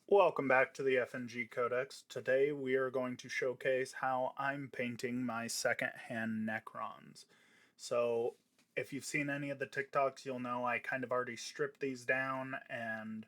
Welcome back to the FNG Codex. Today we are going to showcase how I'm painting my second-hand Necrons. So if you've seen any of the TikToks, you'll know I kind of already stripped these down and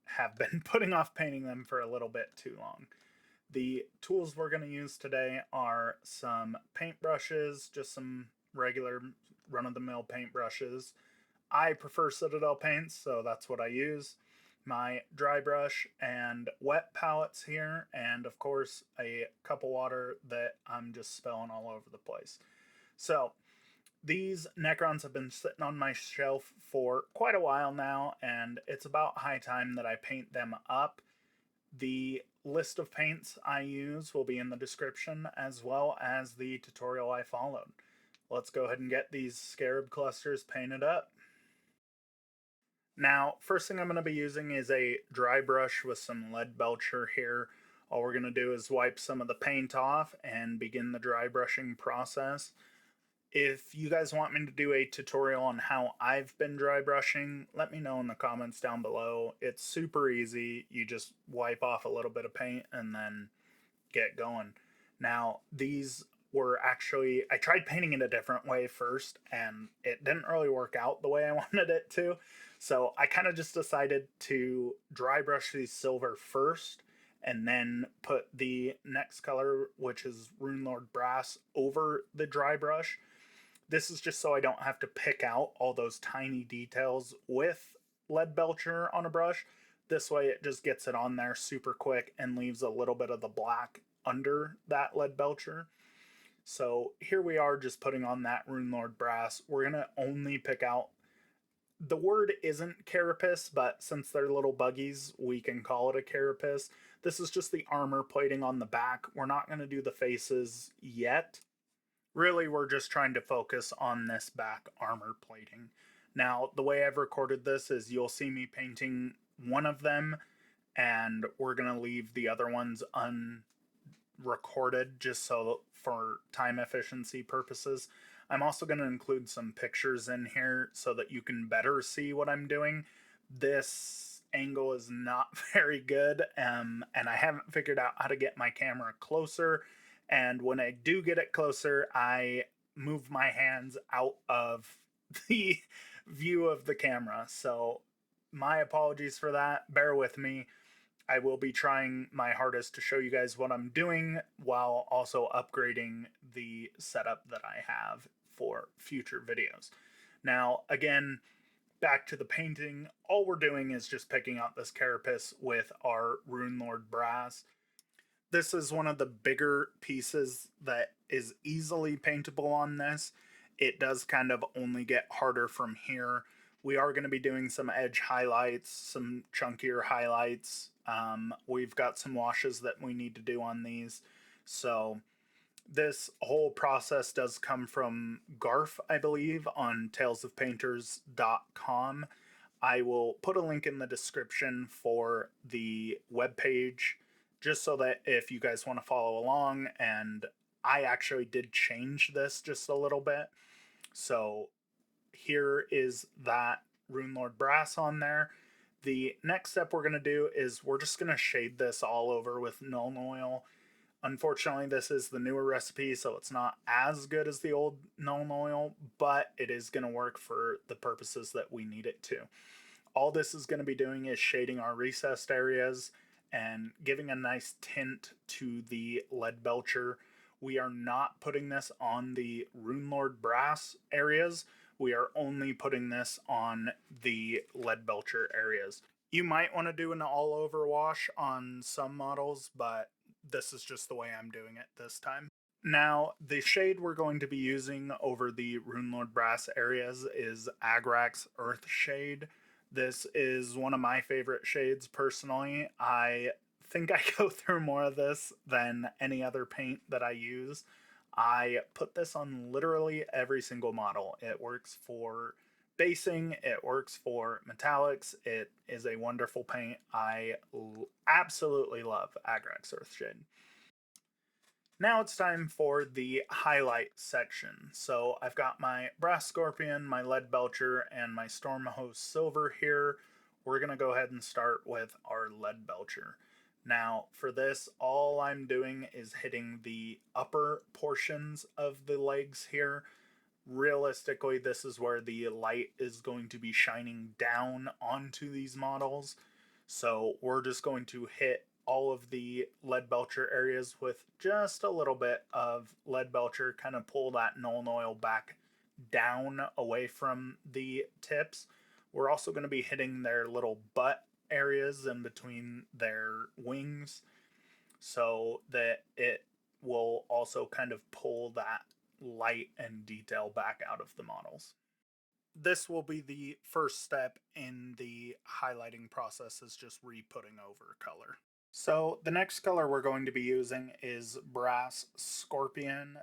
have been putting off painting them for a little bit too long. The tools we're going to use today are some paintbrushes, just some regular run-of-the-mill paintbrushes. I prefer Citadel paints, so that's what I use. My dry brush and wet palettes here, and of course a cup of water that I'm just spilling all over the place. So these Necrons have been sitting on my shelf for quite a while now, and it's about high time that I paint them up. The list of paints I use will be in the description, as well as the tutorial I followed. Let's go ahead and get these scarab clusters painted up. Now, first thing I'm going to be using is a dry brush with some lead belcher here. All we're going to do is wipe some of the paint off and begin the dry brushing process. If you guys want me to do a tutorial on how I've been dry brushing, let me know in the comments down below. It's super easy. You just wipe off a little bit of paint and then get going. Now, these were actually, I tried painting it a different way first, and it didn't really work out the way I wanted it to. So I kind of just decided to dry brush these silver first and then put the next color, which is Runelord Brass, over the dry brush. This is just so I don't have to pick out all those tiny details with lead belcher on a brush. This way it just gets it on there super quick and leaves a little bit of the black under that lead belcher. So here we are just putting on that Runelord Brass. We're going to only pick out, the word isn't carapace, but since they're little buggies, we can call it a carapace. This is just the armor plating on the back. We're not going to do the faces yet. Really, we're just trying to focus on this back armor plating. Now, the way I've recorded this is you'll see me painting one of them, and we're going to leave the other ones unrecorded just so for time efficiency purposes. I'm also going to include some pictures in here so that you can better see what I'm doing. This angle is not very good, and I haven't figured out how to get my camera closer. And when I do get it closer, I move my hands out of the view of the camera. So my apologies for that. Bear with me. I will be trying my hardest to show you guys what I'm doing while also upgrading the setup that I have for future videos. Now, again, back to the painting. All we're doing is just picking out this carapace with our Runelord Brass. This is one of the bigger pieces that is easily paintable on this. It does kind of only get harder from here. We are going to be doing some edge highlights, some chunkier highlights. We've got some washes that we need to do on these. So this whole process does come from Garf, I believe, on talesofpainters.com. I will put a link in the description for the webpage just so that if you guys want to follow along, and I actually did change this just a little bit. So here is that Runelord Brass on there. The next step we're going to do is we're just going to shade this all over with Nuln Oil. Unfortunately, this is the newer recipe, so it's not as good as the old Nuln Oil, but it is going to work for the purposes that we need it to. All this is going to be doing is shading our recessed areas and giving a nice tint to the lead belcher. We are not putting this on the Runelord Brass areas. We are only putting this on the lead belcher areas. You might want to do an all over wash on some models, but this is just the way I'm doing it this time. Now, the shade we're going to be using over the Runelord Brass areas is Agrax Earth Shade. This is one of my favorite shades personally. I think I go through more of this than any other paint that I use. I put this on literally every single model. It works for basing, it works for metallics. It is a wonderful paint. I absolutely love Agrax Earthshade. Now it's time for the highlight section. So I've got my Brass Scorpion, my Lead Belcher, and my Stormhost Silver here. we're going to go ahead and start with our lead belcher. Now, for this, all I'm doing is hitting the upper portions of the legs here. Realistically, this is where the light is going to be shining down onto these models. So we're just going to hit all of the lead belcher areas with just a little bit of lead belcher, kind of pull that Nuln Oil back down away from the tips. We're also going to be hitting their little butt areas in between their wings so that it will also kind of pull that light and detail back out of the models. This will be the first step in the highlighting process, is just re-putting over color. So the next color we're going to be using is Brass Scorpion.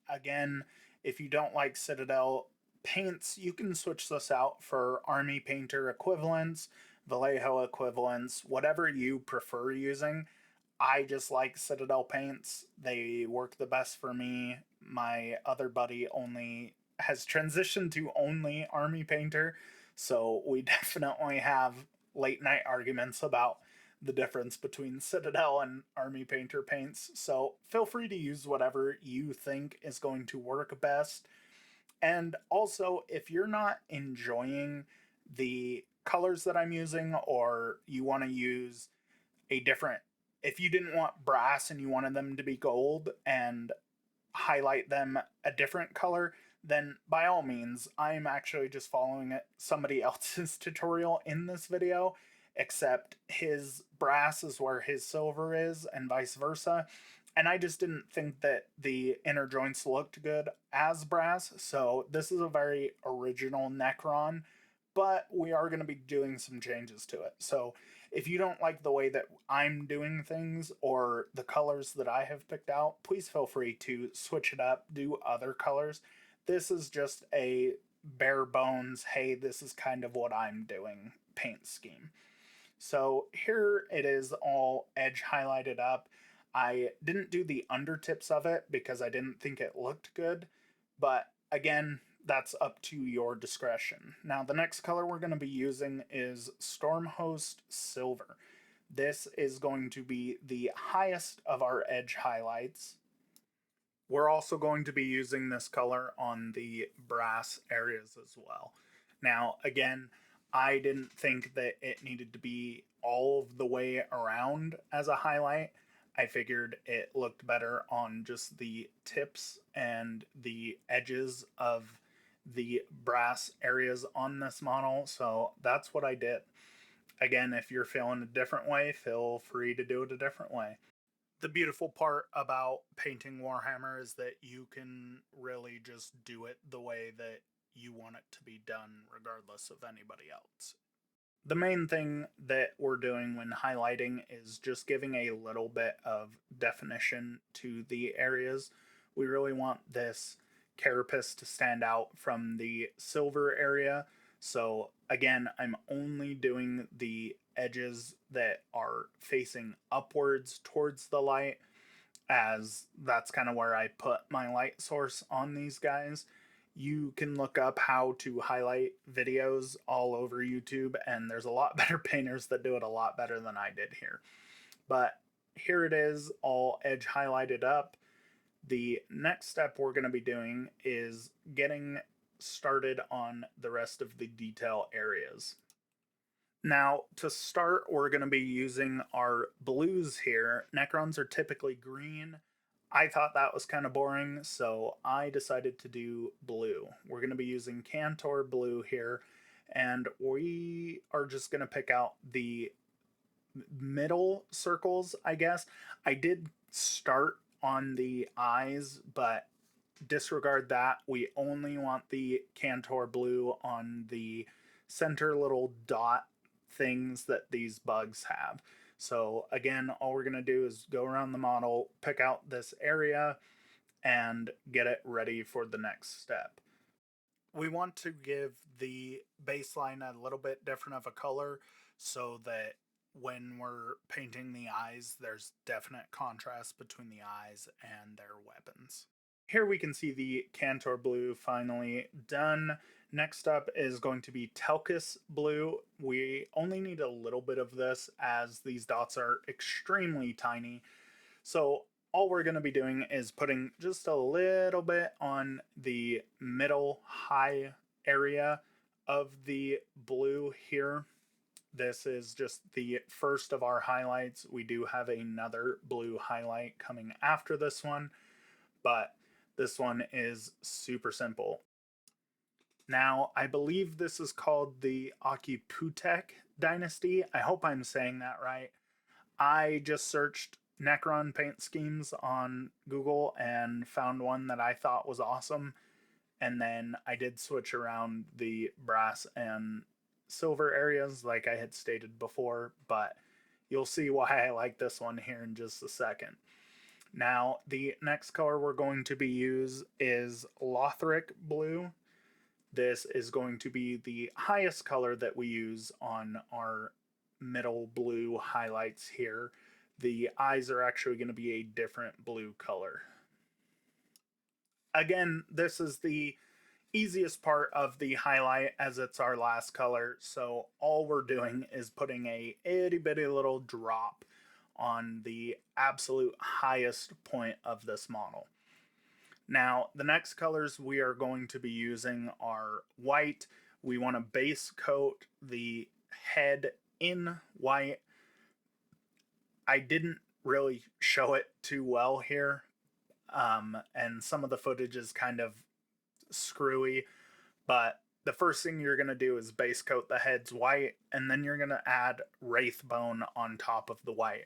Again, if you don't like Citadel paints, you can switch this out for Army Painter equivalents, Vallejo equivalents, whatever you prefer using. I just like Citadel paints. They work the best for me. My other buddy only has transitioned to only Army Painter, so we definitely have late night arguments about the difference between Citadel and Army Painter paints. So feel free to use whatever you think is going to work best. And also, if you're not enjoying the colors that I'm using, or you want to use a different, if you didn't want brass and you wanted them to be gold and highlight them a different color, then by all means, I'm actually just following somebody else's tutorial in this video, except his brass is where his silver is and vice versa. And I just didn't think that the inner joints looked good as brass, so this is a very original Necron, but we are going to be doing some changes to it. So if you don't like the way that I'm doing things or the colors that I have picked out, please feel free to switch it up, do other colors. This is just a bare bones, hey, this is kind of what I'm doing paint scheme. So here it is all edge highlighted up. I didn't do the undertips of it because I didn't think it looked good, but again, that's up to your discretion. Now, the next color we're going to be using is Stormhost Silver. This is going to be the highest of our edge highlights. We're also going to be using this color on the brass areas as well. Now, again, I didn't think that it needed to be all of the way around as a highlight. I figured it looked better on just the tips and the edges of the brass areas on this model, so that's what I did. Again, if you're feeling a different way, feel free to do it a different way. The beautiful part about painting Warhammer is that you can really just do it the way that you want it to be done, regardless of anybody else. The main thing that we're doing when highlighting is just giving a little bit of definition to the areas. We really want this carapace to stand out from the silver area. So again, I'm only doing the edges that are facing upwards towards the light, as that's kind of where I put my light source on these guys. You can look up how to highlight videos all over YouTube, and there's a lot better painters that do it a lot better than I did here. But here it is, all edge highlighted up. The next step we're going to be doing is getting started on the rest of the detail areas. Now, to start, we're going to be using our blues here. Necrons are typically green. I thought that was kind of boring, so I decided to do blue. We're going to be using Cantor blue here, and we are just going to pick out the middle circles, I guess. I did start on the eyes, but disregard that. We only want the Cantor blue on the center little dot things that these bugs have. So again, all we're going to do is go around the model, pick out this area, and get it ready for the next step. We want to give the baseline a little bit different of a color so that when we're painting the eyes, there's definite contrast between the eyes and their weapons. Here we can see the Cantor blue finally done. Next up is going to be Telkis blue. We only need a little bit of this as these dots are extremely tiny. So all we're going to be doing is putting just a little bit on the middle high area of the blue here. This is just the first of our highlights. We do have another blue highlight coming after this one, but this one is super simple. Now, I believe this is called the Occiputek Dynasty. I hope I'm saying that right. I just searched Necron paint schemes on Google and found one that I thought was awesome. And then I did switch around the brass and silver areas like I had stated before, but you'll see why I like this one here in just a second. Now, the next color we're going to be use is Lothric blue. This is going to be the highest color that we use on our middle blue highlights here. The eyes are actually going to be a different blue color. Again, this is the easiest part of the highlight as it's our last color. So all we're doing is putting a itty bitty little drop on the absolute highest point of this model. Now, the next colors we are going to be using are white. We want to base coat the head in white. I didn't really show it too well here, and some of the footage is kind of screwy, but the first thing you're going to do is base coat the heads white, and then you're going to add wraithbone on top of the white.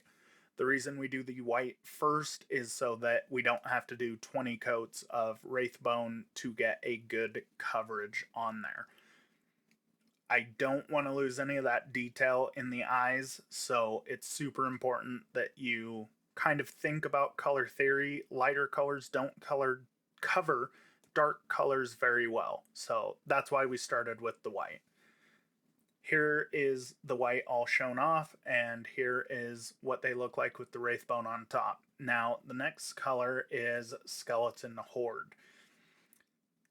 The reason we do the white first is so that we don't have to do 20 coats of wraithbone to get a good coverage on there. I don't want to lose any of that detail in the eyes, so it's super important that you kind of think about color theory. Lighter colors don't cover dark colors very well, so that's why we started with the white. Here is the white all shown off, and here is what they look like with the wraithbone on top. Now, the next color is Skeleton Horde.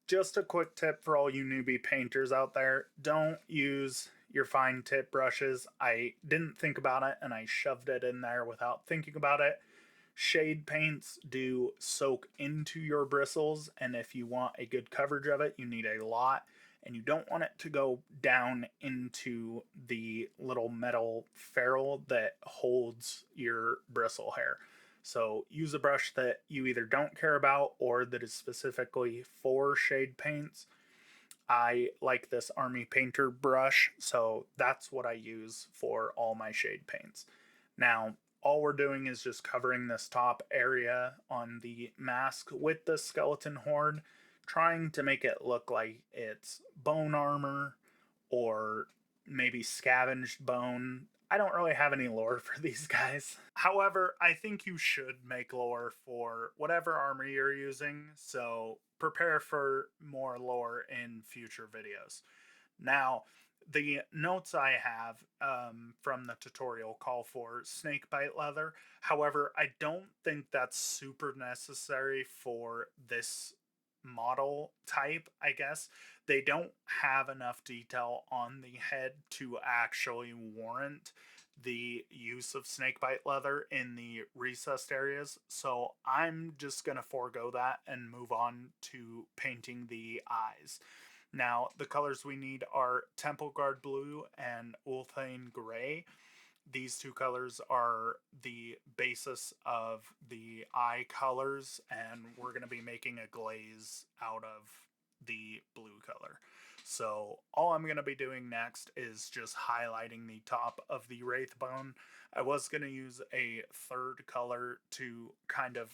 Just a quick tip for all you newbie painters out there, don't use your fine tip brushes. I didn't think about it and I shoved it in there without thinking about it. Shade paints do soak into your bristles, and if you want a good coverage of it, you need a lot, and you don't want it to go down into the little metal ferrule that holds your bristle hair. So use a brush that you either don't care about or that is specifically for shade paints. I like this Army Painter brush, so that's what I use for all my shade paints. Now, all we're doing is just covering this top area on the mask with the Skeleton Horde, trying to make it look like it's bone armor or maybe scavenged bone. I don't really have any lore for these guys. However, I think you should make lore for whatever armor you're using, so prepare for more lore in future videos. Now, the notes I have from the tutorial call for snakebite leather. However, I don't think that's super necessary for this model type, I guess. They don't have enough detail on the head to actually warrant the use of snakebite leather in the recessed areas, so I'm just going to forego that and move on to painting the eyes. Now, the colors we need are Temple Guard Blue and Ulthane Gray. These two colors are the basis of the eye colors, and we're going to be making a glaze out of the blue color. So all I'm going to be doing next is just highlighting the top of the wraithbone. I was going to use a third color to kind of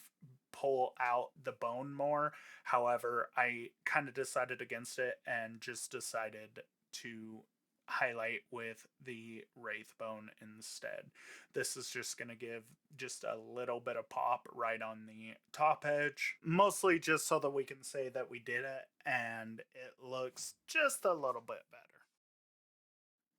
pull out the bone more. However, I kind of decided against it and just decided to highlight with the wraithbone instead. This is just going to give just a little bit of pop right on the top edge, mostly just so that we can say that we did it and it looks just a little bit better.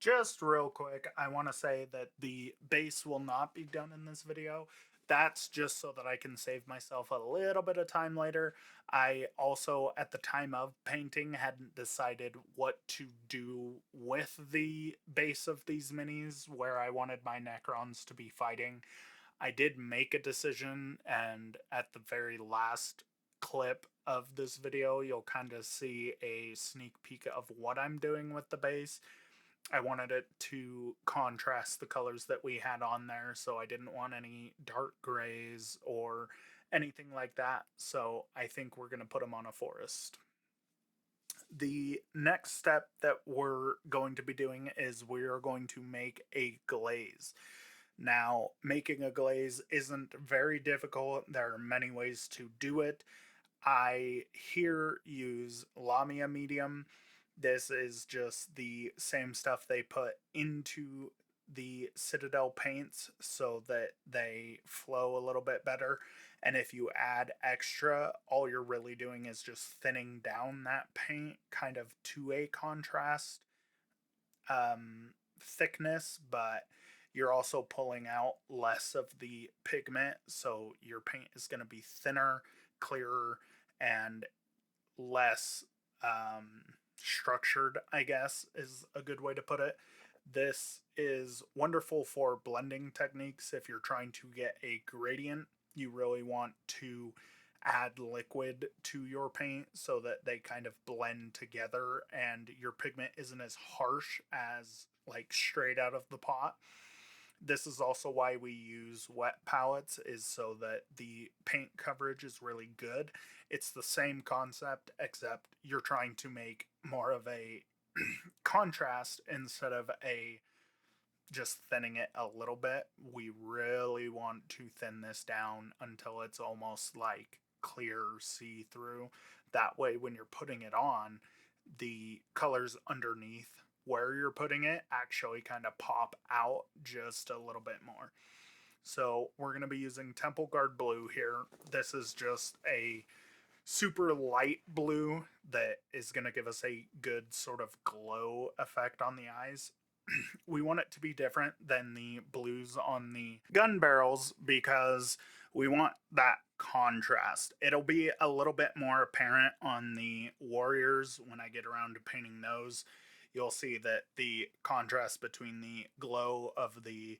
Just real quick, I want to say that the base will not be done in this video. That's just so that I can save myself a little bit of time later. I also, at the time of painting, hadn't decided what to do with the base of these minis, where I wanted my Necrons to be fighting. I did make a decision, and at the very last clip of this video, you'll kind of see a sneak peek of what I'm doing with the base. I wanted it to contrast the colors that we had on there, so I didn't want any dark grays or anything like that. So I think we're going to put them on a forest. The next step that we're going to be doing is we are going to make a glaze. Now, making a glaze isn't very difficult. There are many ways to do it. I here use Lamia medium. This is just the same stuff they put into the Citadel paints so that they flow a little bit better. And if you add extra, all you're really doing is just thinning down that paint kind of to a contrast thickness, but you're also pulling out less of the pigment, so your paint is going to be thinner, clearer, and less structured, I guess is a good way to put it. This is wonderful for blending techniques. If you're trying to get a gradient, you really want to add liquid to your paint so that they kind of blend together and your pigment isn't as harsh as like straight out of the pot. This is also why we use wet palettes, is so that the paint coverage is really good. It's the same concept, except you're trying to make more of a contrast instead of a just thinning it a little bit. We really want to thin this down until it's almost like clear see-through. That way when you're putting it on, the colors underneath where you're putting it actually kind of pop out just a little bit more. So we're going to be using Temple Guard Blue here. This is just a super light blue that is going to give us a good sort of glow effect on the eyes. We want it to be different than the blues on the gun barrels because we want that contrast. It'll be a little bit more apparent on the warriors when I get around to painting those. You'll see that the contrast between the glow of the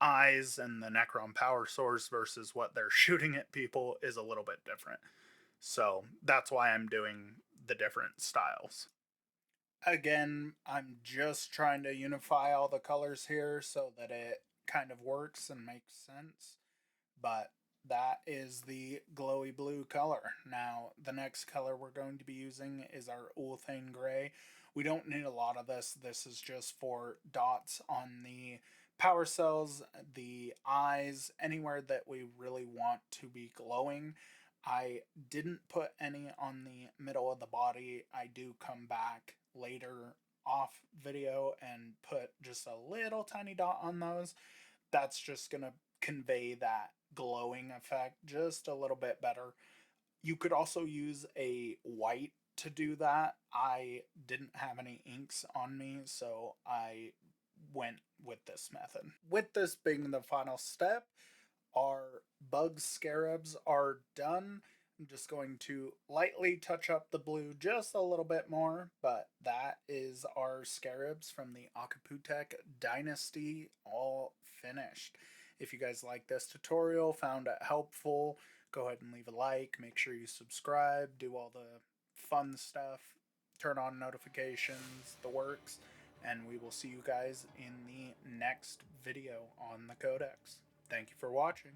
eyes and the Necron power source versus what they're shooting at people is a little bit different. So that's why I'm doing the different styles. Again, I'm just trying to unify all the colors here so that it kind of works and makes sense. But that is the glowy blue color. Now, the next color we're going to be using is our Ulthane Gray. We don't need a lot of this. This is just for dots on the power cells, the eyes, anywhere that we really want to be glowing. I didn't put any on the middle of the body. I do come back later off video and put just a little tiny dot on those. That's just going to convey that glowing effect just a little bit better. You could also use a white to do that. I didn't have any inks on me, so I went with this method. With this being the final step, our bug scarabs are done. I'm just going to lightly touch up the blue just a little bit more, but that is our scarabs from the Occiputek Dynasty all finished. If you guys like this tutorial, found it helpful, go ahead and leave a like, make sure you subscribe, do all the fun stuff, turn on notifications, the works, and we will see you guys in the next video on the Codex. Thank you for watching.